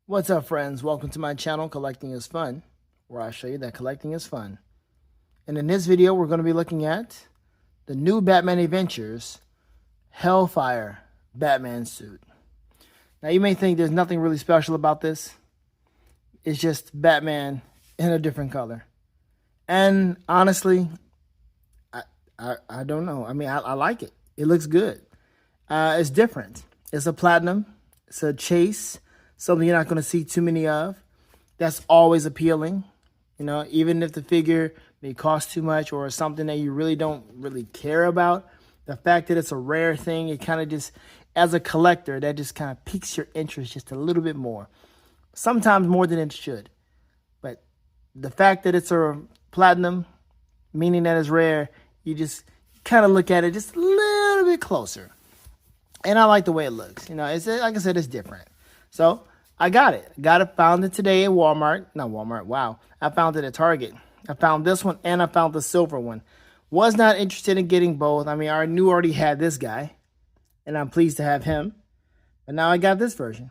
What's up, friends? Welcome to my channel, Collecting is Fun, where I show you that collecting is fun. And in this video, we're going to be looking at the new Batman Adventures Hellfire Batman suit. Now, you may think there's nothing really special about this. It's just Batman in a different color. And honestly, I don't know. I mean, I like it. It looks good. It's different. It's a platinum. It's a chase. Something you're not going to see too many of. That's always appealing. You know, even if the figure may cost too much or something that you really don't really care about, the fact that it's a rare thing, it kind of just, as a collector, that just kind of piques your interest just a little bit more. Sometimes more than it should. But the fact that it's a platinum, meaning that it's rare, you just kind of look at it just a little bit closer. And I like the way it looks. You know, it's, like I said, it's different. So I got it. Found it today at Walmart. Not Walmart. Wow. I found it at Target. I found this one and I found the silver one. Was not interested in getting both. I mean, I knew already had this guy. And I'm pleased to have him. But now I got this version.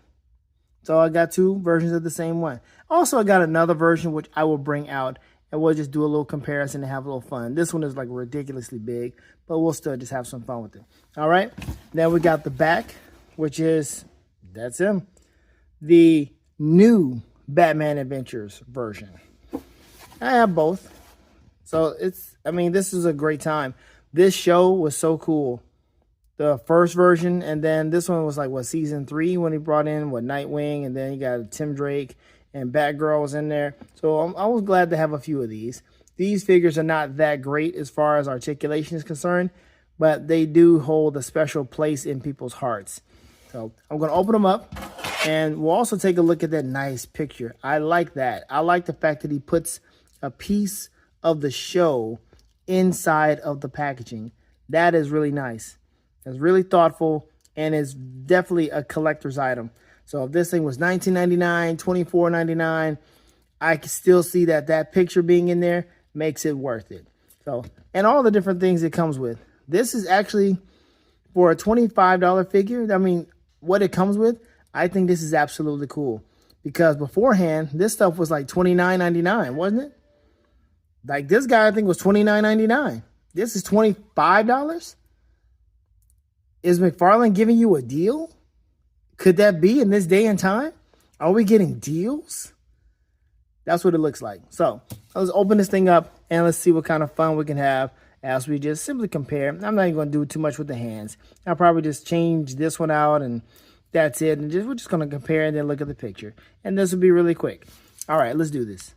So I got two versions of the same one. Also, I got another version which I will bring out. And we'll just do a little comparison and have a little fun. This one is like ridiculously big. But we'll still just have some fun with it. All right. Then we got the back. Which is, that's him. The new Batman Adventures version. I have both. So I mean, this is a great time. This show was so cool. The first version, and then this one was like, what, season 3 when he brought in, Nightwing, and then you got Tim Drake, and Batgirl was in there. So I was glad to have a few of these. These figures are not that great as far as articulation is concerned, but they do hold a special place in people's hearts. So I'm going to open them up. And we'll also take a look at that nice picture. I like that. I like the fact that he puts a piece of the show inside of the packaging. That is really nice. It's really thoughtful and it's definitely a collector's item. So if this thing was $19.99, $24.99, I can still see that picture being in there makes it worth it. So, and all the different things it comes with. This is actually for a $25 figure. I mean, what it comes with, I think this is absolutely cool because beforehand, this stuff was like $29.99, wasn't it? Like this guy, I think was $29.99. This is $25. Is McFarlane giving you a deal? Could that be in this day and time? Are we getting deals? That's what it looks like. So let's open this thing up and let's see what kind of fun we can have as we just simply compare. I'm not even going to do too much with the hands. I'll probably just change this one out and that's it. And we're just going to compare and then look at the picture. And this will be really quick. All right, let's do this.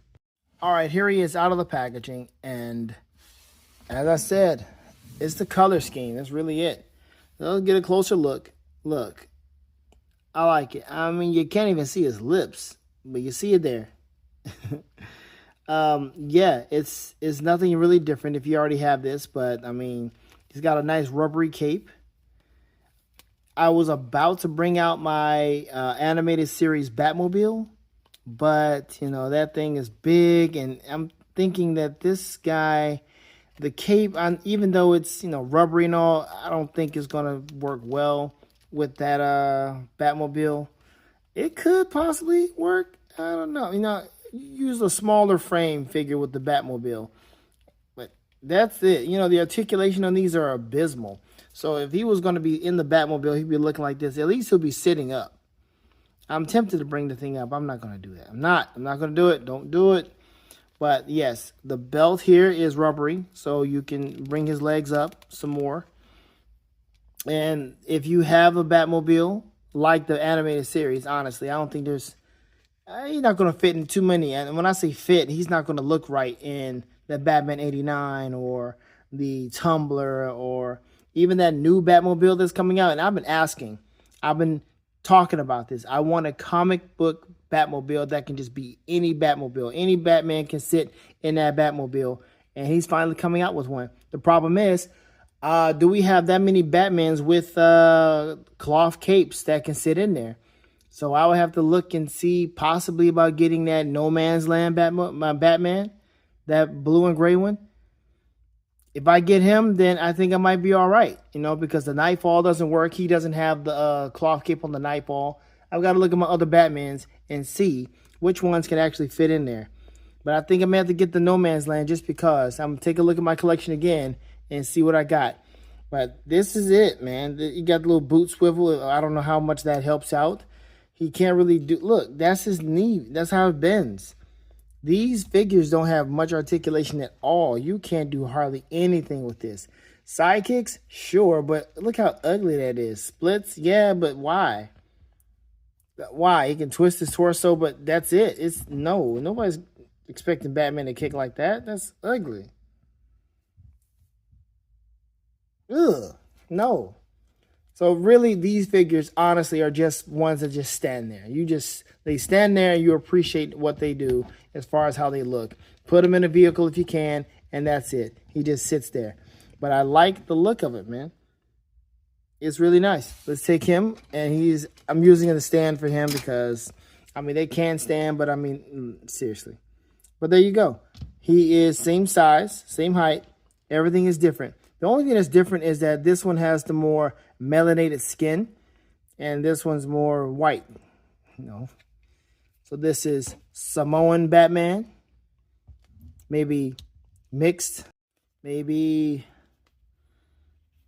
All right, here he is out of the packaging. And as I said, it's the color scheme. That's really it. Let's get a closer look. Look, I like it. I mean, you can't even see his lips, but you see it there. Yeah, it's nothing really different if you already have this. But, I mean, he's got a nice rubbery cape. I was about to bring out my animated series Batmobile, but, you know, that thing is big, and I'm thinking that this guy, the cape, even though it's, you know, rubbery and all, I don't think it's going to work well with that Batmobile. It could possibly work. I don't know. You know, use a smaller frame figure with the Batmobile. But that's it. You know, the articulation on these are abysmal. So if he was going to be in the Batmobile, he'd be looking like this. At least he'll be sitting up. I'm tempted to bring the thing up. I'm not going to do that. I'm not going to do it. Don't do it. But yes, the belt here is rubbery, so you can bring his legs up some more. And if you have a Batmobile, like the animated series, honestly, I don't think he's not going to fit in too many. And when I say fit, he's not going to look right in the Batman 89 or the Tumbler or even that new Batmobile that's coming out. And I've been talking about this. I want a comic book Batmobile that can just be any Batmobile. Any Batman can sit in that Batmobile. And he's finally coming out with one. The problem is, do we have that many Batmans with cloth capes that can sit in there? So I would have to look and see possibly about getting that No Man's Land Batman, that blue and gray one. if I get him, then I think I might be all right, you know, because the Nightfall doesn't work. He doesn't have the cloth cape on the Nightfall. I've got to look at my other Batmans and see which ones can actually fit in there. But I think I may have to get the No Man's Land just because. I'm going to take a look at my collection again and see what I got. But this is it, man. You got the little boot swivel. I don't know how much that helps out. He can't really do... Look, that's his knee. That's how it bends. These figures don't have much articulation at all. You can't do hardly anything with this. Sidekicks? Sure, but look how ugly that is. Splits? Yeah, but why? Why? He can twist his torso, but that's it. It's... No, nobody's expecting Batman to kick like that. That's ugly. Ugh, no. So really, these figures, honestly, are just ones that just stand there. They stand there and you appreciate what they do as far as how they look. Put them in a vehicle if you can, and that's it. He just sits there. But I like the look of it, man. It's really nice. Let's take him, and I'm using the stand for him because, I mean, they can stand, but I mean, seriously. But there you go. He is same size, same height. Everything is different. The only thing that's different is that this one has the more melanated skin, and this one's more white. You know. So this is Samoan Batman. Maybe mixed. Maybe,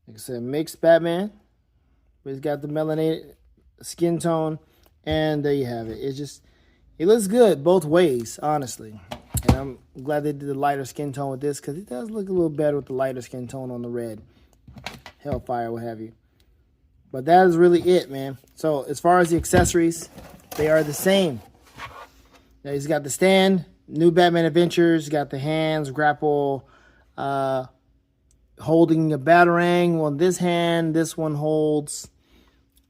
like I said, mixed Batman. But he's got the melanated skin tone, and there you have it. It looks good both ways, honestly. And I'm glad they did the lighter skin tone with this because it does look a little better with the lighter skin tone on the red. Hellfire, what have you. But that is really it, man. So as far as the accessories, they are the same. Now he's got the stand, New Batman Adventures, got the hands, grapple, holding a Batarang on this hand. This one holds,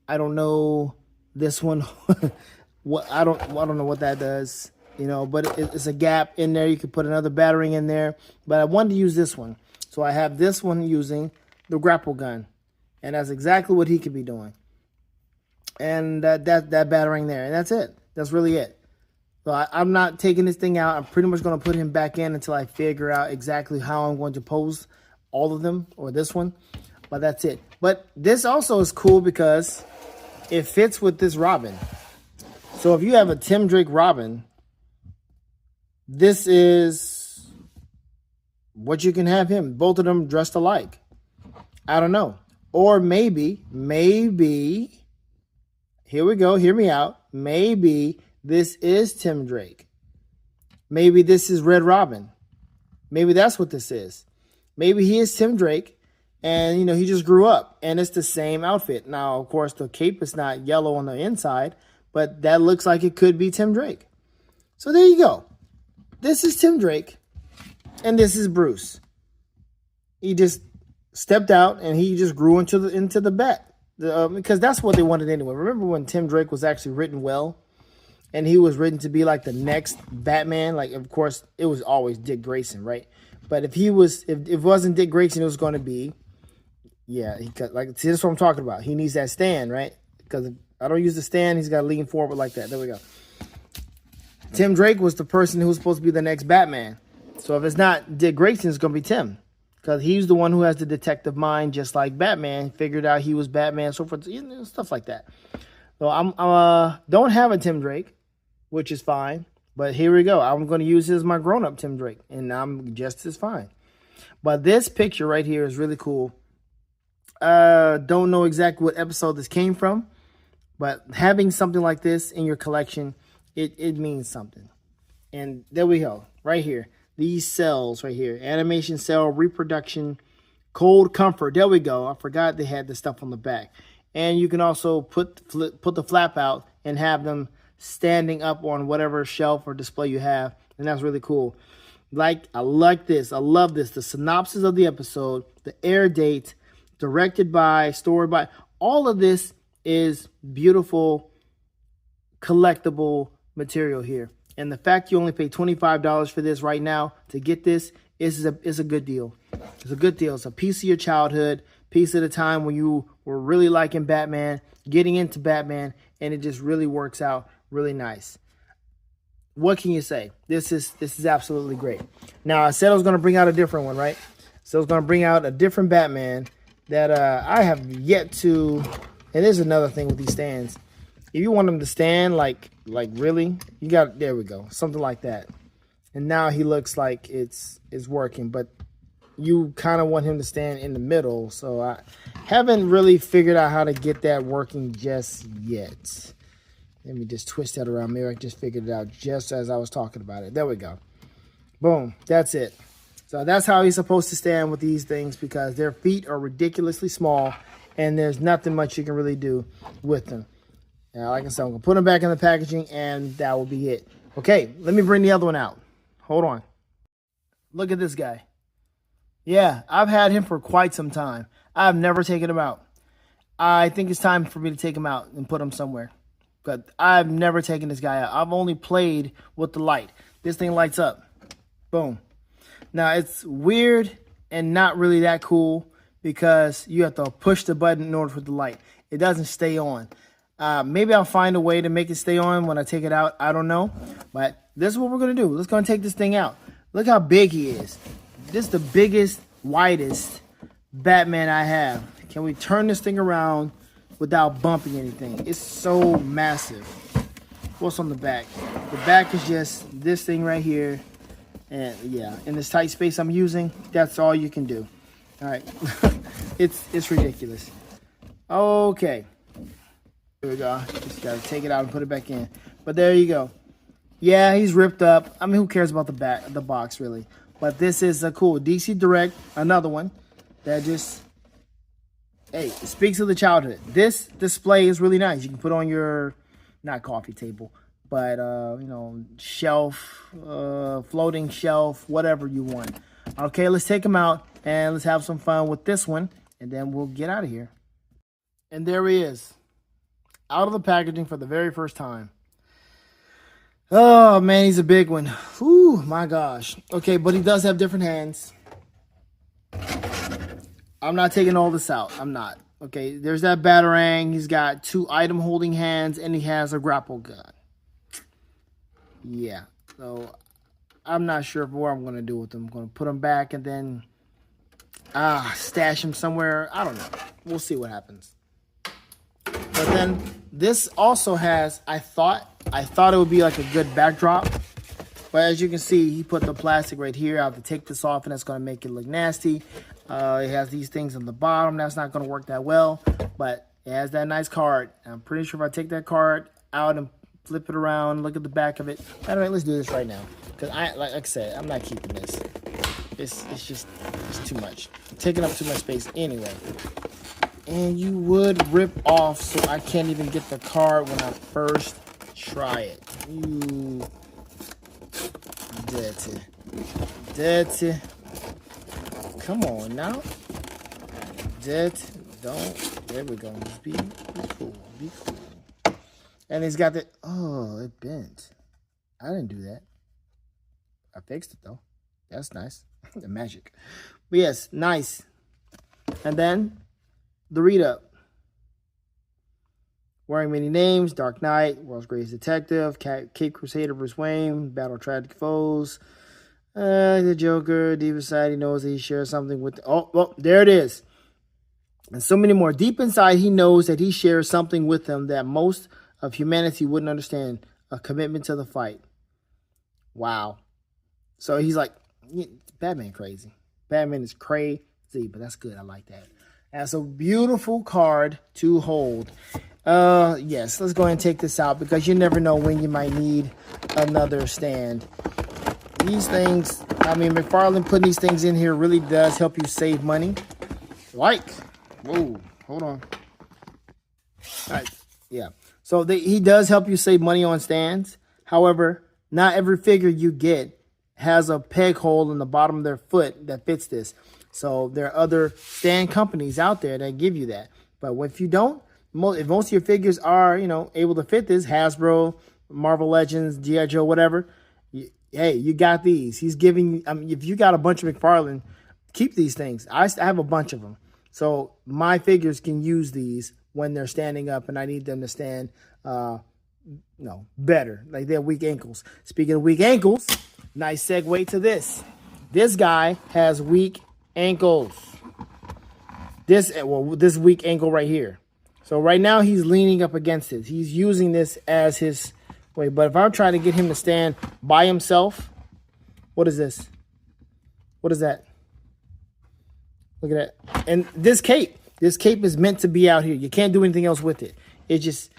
I don't know, this one, I don't know what that does. You know, but it's a gap in there. You could put another Batarang in there. But I wanted to use this one. So I have this one using the grapple gun. And that's exactly what he could be doing. And that Batarang there. And that's it. That's really it. So I'm not taking this thing out. I'm pretty much going to put him back in until I figure out exactly how I'm going to pose all of them. Or this one. But that's it. But this also is cool because it fits with this Robin. So if you have a Tim Drake Robin, this is what you can have him. Both of them dressed alike. I don't know. Or maybe, here we go, hear me out. Maybe this is Tim Drake. Maybe this is Red Robin. Maybe that's what this is. Maybe he is Tim Drake and, you know, he just grew up and it's the same outfit. Now, of course, the cape is not yellow on the inside, but that looks like it could be Tim Drake. So there you go. This is Tim Drake, and this is Bruce. He just stepped out, and he just grew into the bat, because that's what they wanted anyway. Remember when Tim Drake was actually written well, and he was written to be like the next Batman? Like, of course, it was always Dick Grayson, right? But if it wasn't Dick Grayson, it was going to be, yeah, see, that's what I'm talking about. He needs that stand, right? Because if I don't use the stand, he's got to lean forward like that. There we go. Tim Drake was the person who was supposed to be the next Batman. So if it's not Dick Grayson, it's going to be Tim. Because he's the one who has the detective mind, just like Batman. Figured out he was Batman, so forth, you know, stuff like that. So I don't have a Tim Drake, which is fine. But here we go. I'm going to use this as my grown-up Tim Drake. And I'm just as fine. But this picture right here is really cool. Don't know exactly what episode this came from. But having something like this in your collection, it means something. And there we go, right here. These cells right here. Animation cell, reproduction, cold comfort. There we go. I forgot they had the stuff on the back. And you can also put the flap out and have them standing up on whatever shelf or display you have. And that's really cool. I like this. I love this. The synopsis of the episode, the air date, directed by, story by. All of this is beautiful, collectible material here. And the fact you only pay $25 for this right now to get this is a good deal. It's a good deal. It's a piece of your childhood, piece of the time when you were really liking Batman, getting into Batman, and it just really works out really nice. What can you say? This is absolutely great. Now, I said I was going to bring out a different one, right? So it's going to bring out a different Batman that I have yet to. And there's another thing with these stands. If you want them to stand like really, you got, there we go, something like that. And now he looks like it's working, but you kind of want him to stand in the middle. So I haven't really figured out how to get that working just yet. Let me just twist that around. Maybe I just figured it out just as I was talking about it. There we go. Boom. That's it. So that's how he's supposed to stand with these things, because their feet are ridiculously small and there's nothing much you can really do with them. Now, like I said, I'm going to put them back in the packaging and that will be it. Okay, let me bring the other one out. Hold on. Look at this guy. Yeah, I've had him for quite some time. I've never taken him out. I think it's time for me to take him out and put him somewhere. But I've never taken this guy out. I've only played with the light. This thing lights up. Boom. Now, it's weird and not really that cool because you have to push the button in order for the light. It doesn't stay on. Maybe I'll find a way to make it stay on when I take it out. I don't know. But this is what we're going to do. Let's go and take this thing out. Look how big he is. This is the biggest, widest Batman I have. Can we turn this thing around without bumping anything? It's so massive. What's on the back? The back is just this thing right here. And yeah, in this tight space I'm using, that's all you can do. All right. it's ridiculous. Okay. Here we go. Just got to take it out and put it back in. But there you go. Yeah, he's ripped up. I mean, who cares about the box, really? But this is a cool DC Direct, another one that just, hey, it speaks of the childhood. This display is really nice. You can put on your, not coffee table, but, you know, shelf, floating shelf, whatever you want. Okay, let's take them out and let's have some fun with this one, and then we'll get out of here. And there he is, out of the packaging for the very first time. Oh, man, he's a big one. Ooh, my gosh. Okay, but he does have different hands. I'm not taking all this out. I'm not. Okay, there's that Batarang. He's got 2 item holding hands, and he has a grapple gun. Yeah, so I'm not sure what I'm going to do with them. I'm going to put them back and then stash them somewhere. I don't know. We'll see what happens. But then this also has, I thought it would be like a good backdrop. But as you can see, he put the plastic right here. I have to take this off, and that's going to make it look nasty. It has these things on the bottom. That's not going to work that well. But it has that nice card. I'm pretty sure if I take that card out and flip it around, look at the back of it. Anyway, let's do this right now. Because like I said, I'm not keeping this. It's too much. Taking up too much space anyway. And you would rip off, so I can't even get the card when I first try it. You dirty. Come on now. Don't. There we go. Just be cool. Be cool. And he's got the, oh, it bent. I didn't do that. I fixed it though. That's nice. The magic. But yes, nice. And then the read up. Wearing many names: Dark Knight, World's Greatest Detective, Cape Crusader, Bruce Wayne, Battle Tragic Foes, the Joker, Diva Side. He knows that he shares something with. Oh, there it is. And so many more. Deep inside, he knows that he shares something with them that most of humanity wouldn't understand: a commitment to the fight. Wow. So he's like, Batman crazy. Batman is crazy, but that's good. I like that. That's a beautiful card to hold. Yes, let's go ahead and take this out because you never know when you might need another stand. These things, I mean, McFarlane putting these things in here really does help you save money. Whoa, hold on. All right, yeah. So he does help you save money on stands. However, not every figure you get has a peg hole in the bottom of their foot that fits this. So there are other stand companies out there that give you that. But if you don't, if most of your figures are, able to fit this, Hasbro, Marvel Legends, G.I. Joe, whatever, hey, you got these. He's giving you, if you got a bunch of McFarlane, keep these things. I have a bunch of them. So my figures can use these when they're standing up and I need them to stand, better. Like they have weak ankles. Speaking of weak ankles, nice segue to this. This guy has weak ankles. This weak ankle right here. So right now he's leaning up against it. He's using this as his way. But if I'm trying to get him to stand by himself, what is this? What is that? Look at that. And this cape is meant to be out here. You can't do anything else with it. It's just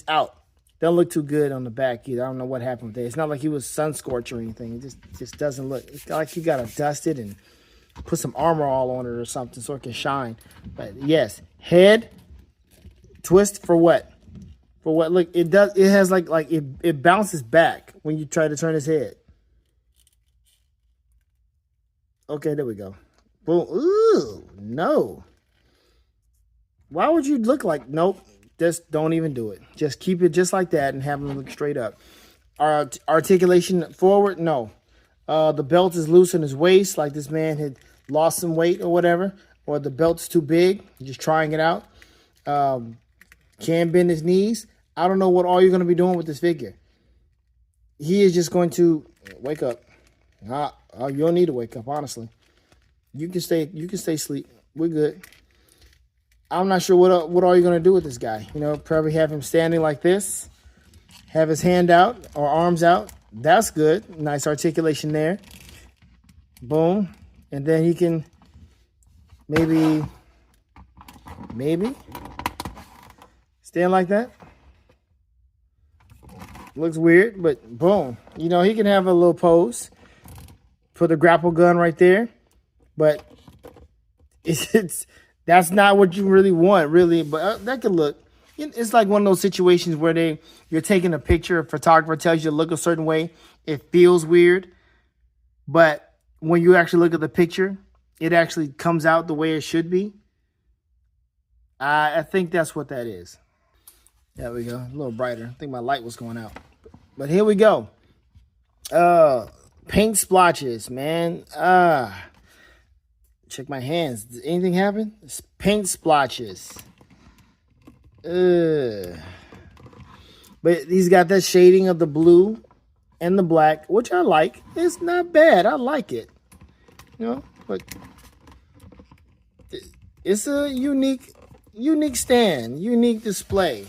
out. Don't look too good on the back either. I don't know what happened with it. It's not like he was sun scorched or anything. It just doesn't look. It's like you gotta dust it and put some armor all on it or something so it can shine. But yes, head twist for what? For what? Look, it does. It has like it bounces back when you try to turn his head. Okay, there we go. Boom. Ooh, no. Why would you look like? Nope. Just don't even do it. Just keep it just like that and have him look straight up. Articulation forward, no. The belt is loose in his waist, like this man had lost some weight or whatever, or the belt's too big. Just trying it out. Can bend his knees. I don't know what all you're going to be doing with this figure. He is just going to wake up. You don't need to wake up, honestly. You can stay asleep. We're good. I'm not sure what all you're going to do with this guy. You know, probably have him standing like this. Have his hand out or arms out. That's good. Nice articulation there. Boom. And then he can maybe stand like that. Looks weird, but boom. You know, he can have a little pose. Put the grapple gun right there. But that's not what you really want, really. But that could look. It's like one of those situations where you're taking a picture, a photographer tells you to look a certain way. It feels weird. But when you actually look at the picture, it actually comes out the way it should be. I think that's what that is. There we go. A little brighter. I think my light was going out. But here we go. Paint splotches, man. Check my hands. Did anything happen? It's paint splotches. But he's got that shading of the blue and the black, which I like. It's not bad. I like it. You know, but it's a unique stand, unique display.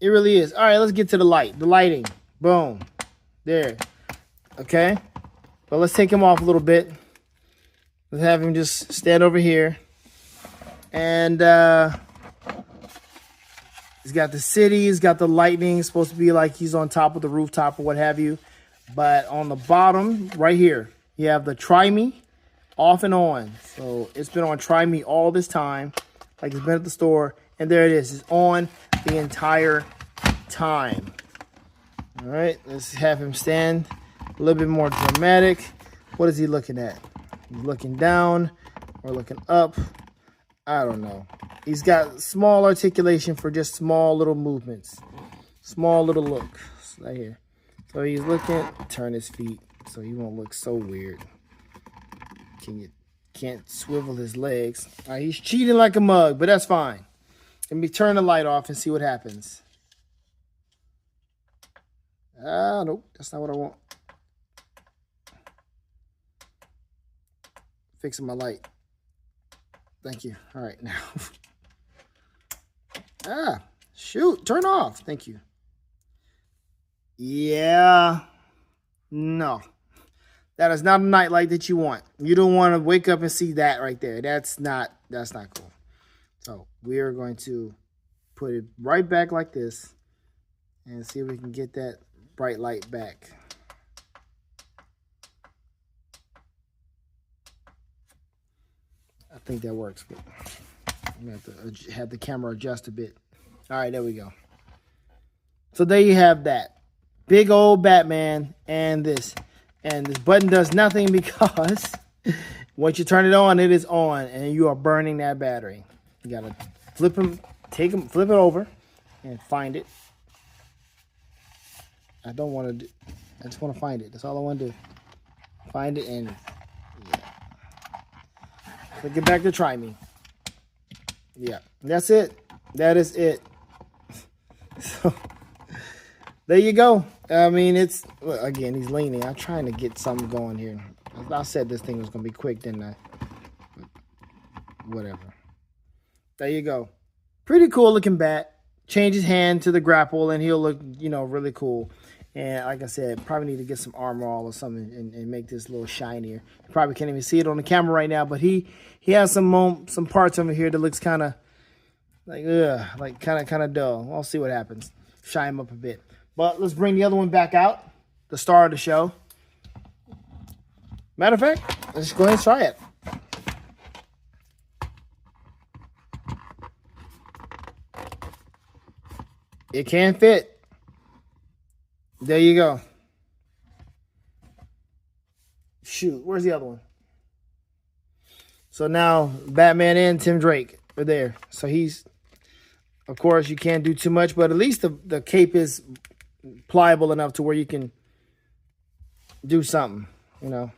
It really is. All right, let's get to the light. The lighting. Boom. There. Okay. But let's take him off a little bit. Let's have him just stand over here. And he's got the city. He's got the lightning. It's supposed to be like he's on top of the rooftop or what have you. But on the bottom, right here, you have the Try Me off and on. So it's been on Try Me all this time. Like it's been at the store. And there it is. It's on the entire time. All right. Let's have him stand a little bit more dramatic. What is he looking at? He's looking down or looking up. I don't know. He's got small articulation for just small little movements. Small little look. Right here. So he's looking. Turn his feet so he won't look so weird. Can't swivel his legs. All right, he's cheating like a mug, but that's fine. Let me turn the light off and see what happens. Nope. That's not what I want. Fixing my light. Thank you. All right, now. Shoot. Turn off. Thank you. Yeah. No. That is not a night light that you want. You don't want to wake up and see that right there. That's not cool. So we are going to put it right back like this and see if we can get that bright light back. I think that works, but I'm going to have to have the camera adjust a bit. All right, there we go. So there you have that. Big old Batman and this. And this button does nothing because once you turn it on, it is on. And you are burning that battery. You got to flip it over and find it. I don't want to do, I just want to find it. That's all I want to do. Find it and yeah. So get back to Try Me. Yeah, that's it. That is it. So there you go. I mean, it's, again, he's leaning. I'm trying to get something going here. I said this thing was going to be quick, didn't I? Whatever. There you go. Pretty cool looking bat. Change his hand to the grapple and he'll look, you know, really cool. And like I said, probably need to get some armor all or something and make this a little shinier. You probably can't even see it on the camera right now, but he has some parts over here that looks kind of like kind of dull. I'll see what happens. Shine him up a bit. But let's bring the other one back out. The star of the show. Matter of fact, let's go ahead and try it. It can fit. There you go. Shoot, where's the other one? So now Batman and Tim Drake are there. So he's, of course, you can't do too much, but at least the cape is pliable enough to where you can do something, you know.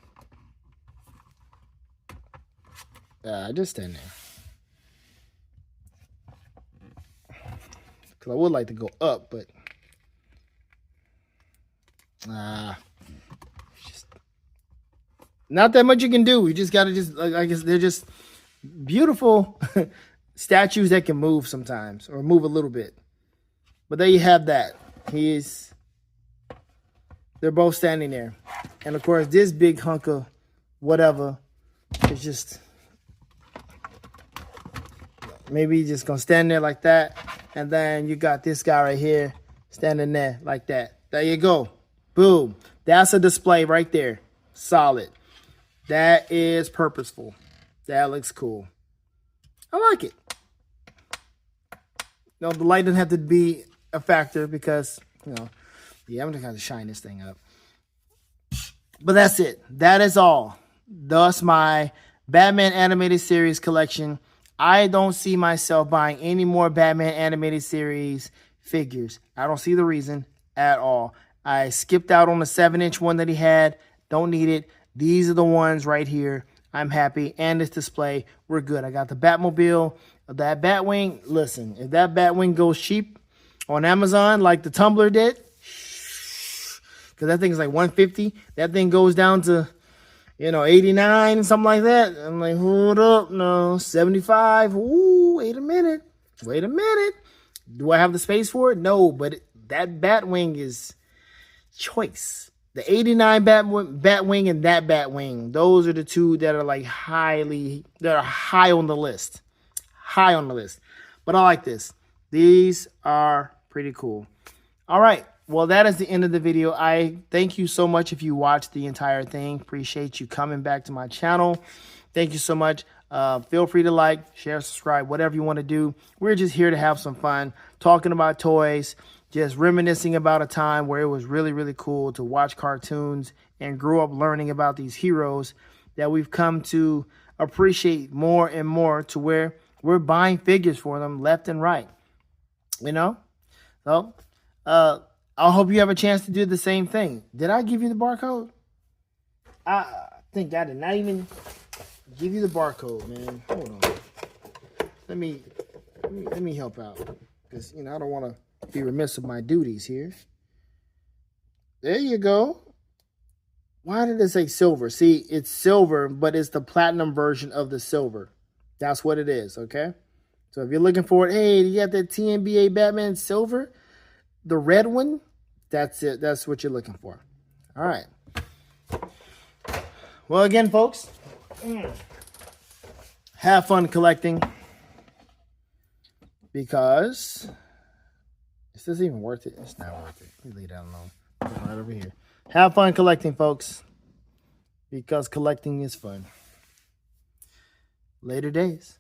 Just stand there. Because I would like to go up, but just not that much you can do. You just got to I guess they're just beautiful statues that can move sometimes or move a little bit. But there you have that. They're both standing there. And of course, this big hunk of whatever is just, maybe just going to stand there like that. And then you got this guy right here standing there like that. There you go. Boom. That's a display right there. Solid. That is purposeful. That looks cool. I like it. No, the light doesn't have to be a factor because, you know, yeah, I'm just going to shine this thing up. But that's it. That is all. Thus, my Batman Animated Series collection. I don't see myself buying any more Batman Animated Series figures. I don't see the reason at all. I skipped out on the 7-inch one that he had. Don't need it. These are the ones right here. I'm happy. And this display, we're good. I got the Batmobile, that Batwing. Listen, if that Batwing goes cheap on Amazon like the Tumbler did, because that thing's like $150. That thing goes down to, you know, 89, something like that. I'm like, hold up, no, 75. Ooh, wait a minute. Wait a minute. Do I have the space for it? No, but that Batwing is choice. The 89 Batwing and that Batwing, those are the two that are like high on the list. High on the list. But I like this. These are pretty cool. All right. Well, that is the end of the video. I thank you so much if you watched the entire thing. Appreciate you coming back to my channel. Thank you so much. Feel free to like, share, subscribe, whatever you want to do. We're just here to have some fun, talking about toys, just reminiscing about a time where it was really, really cool to watch cartoons and grow up learning about these heroes that we've come to appreciate more and more to where we're buying figures for them left and right. You know? So, I hope you have a chance to do the same thing. Did I give you the barcode? I think I did not even give you the barcode, man. Hold on. Let me help out. Because, you know, I don't want to be remiss of my duties here. There you go. Why did it say silver? See, it's silver, but it's the platinum version of the silver. That's what it is, okay? So if you're looking for it, hey, you got that TNBA Batman silver? The red one? That's it. That's what you're looking for. All right. Well, again, folks, have fun collecting because is this even worth it? It's not worth it. We leave that alone. Right over here. Have fun collecting, folks, because collecting is fun. Later days.